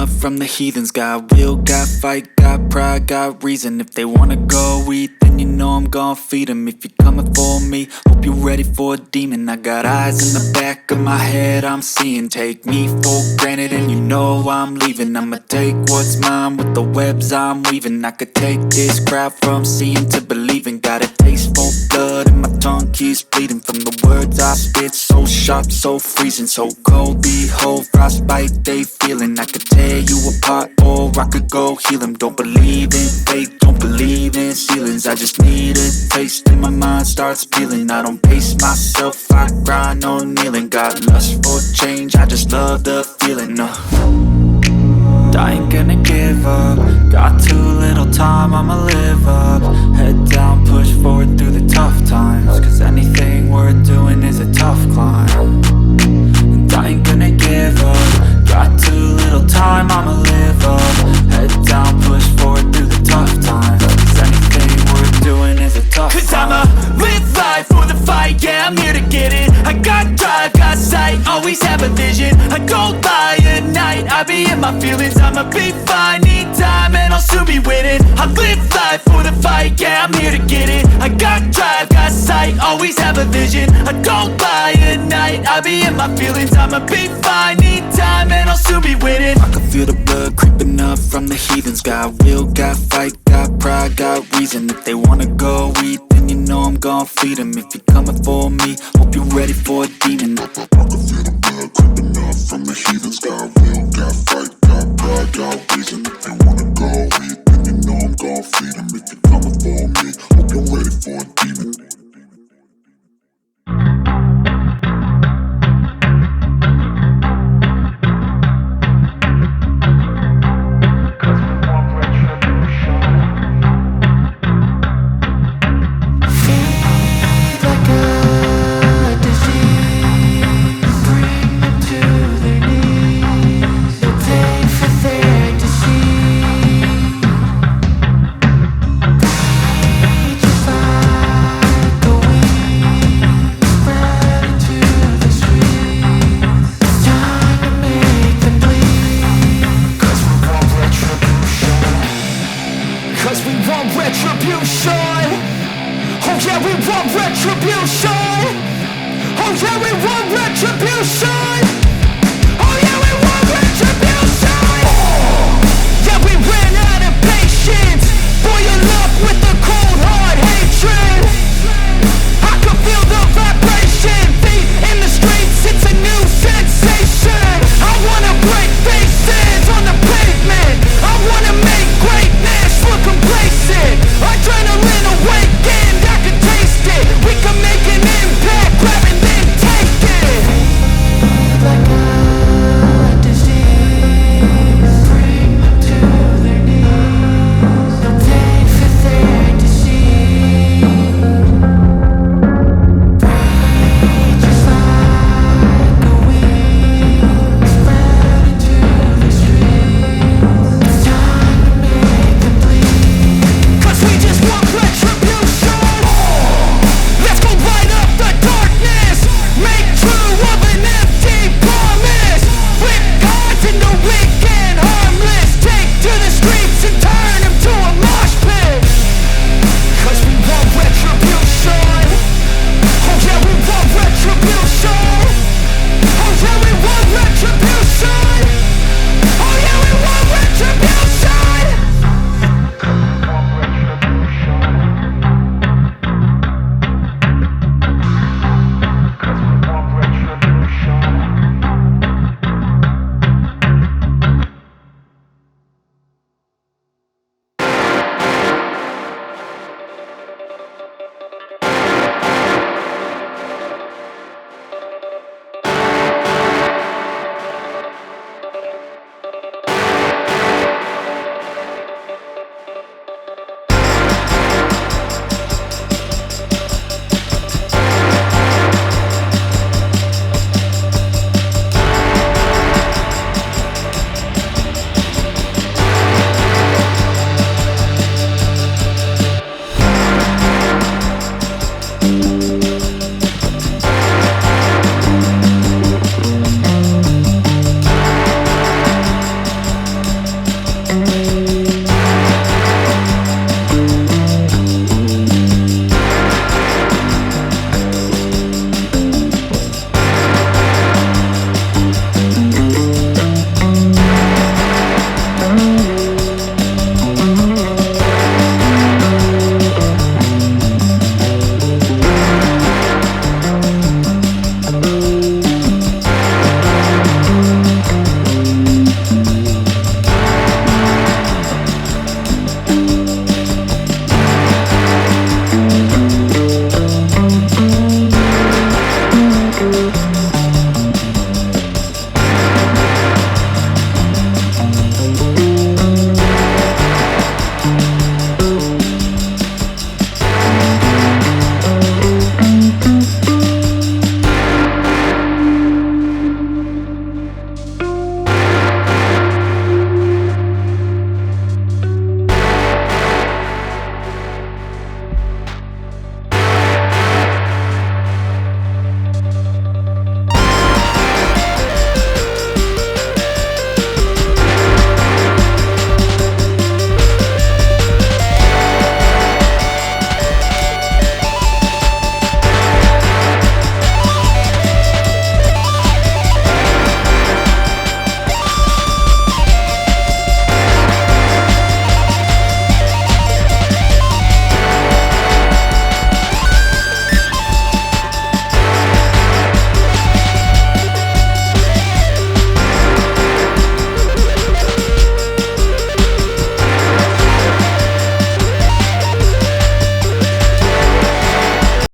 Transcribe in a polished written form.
enough from the heathens. Got will, got fight, got pride, got reason. If they wanna go eat, then you know I'm gon' feed them. If you're coming for me, hope you're ready for a demon. I got eyes in the back of my head, I'm seeing. Take me for granted and you know I'm leaving. I'ma take what's mine with the webs I'm weaving. I could take this crowd from seeing to believing. Got a taste for blood and my tongue keeps bleeding from the words I spit. So sharp, so freezing, so cold. Behold, frostbite they feeling. I could tear you apart or I could go heal them. Don't believe in fate, don't believe in ceilings. I just need a taste and my mind starts peeling. I don't pace myself, I grind on kneeling. Got lust for change, I just love the feeling. I ain't gonna give up. Got too little time, I'ma live up. Head down, push forward through the tough times. Cause anything worth doing is a tough climb. And I ain't gonna give up. Got too little time, I'ma live up. Head down, push forward through the tough times. Cause anything worth doing is a tough climb. Cause I'ma live life for the fight, yeah, I'm here to get it. I got drive, got sight, always have a vision. I go by at night, I be in my feelings. I'ma be fine, need time and I'll soon be winning. I live life for the fight, yeah, I'm here to get it. I got drive, got sight, always have a vision. I go by at night, I be in my feelings. I'ma be fine, need time and I'll soon be winning. I can feel the blood creeping up from the heathens. Got will, got fight, got pride, got reason. If they wanna go eat, then you know I'm gon' feed them. If you're coming for me, hope you're ready for a demon. I can feel the blood creeping up from the heathens. Got will, got fight, got pride, got reason. If they wanna go eat, then you know I'm gon' feed them. If you're coming for me, hope you're ready for a demon. Retribution. Oh yeah, we want retribution.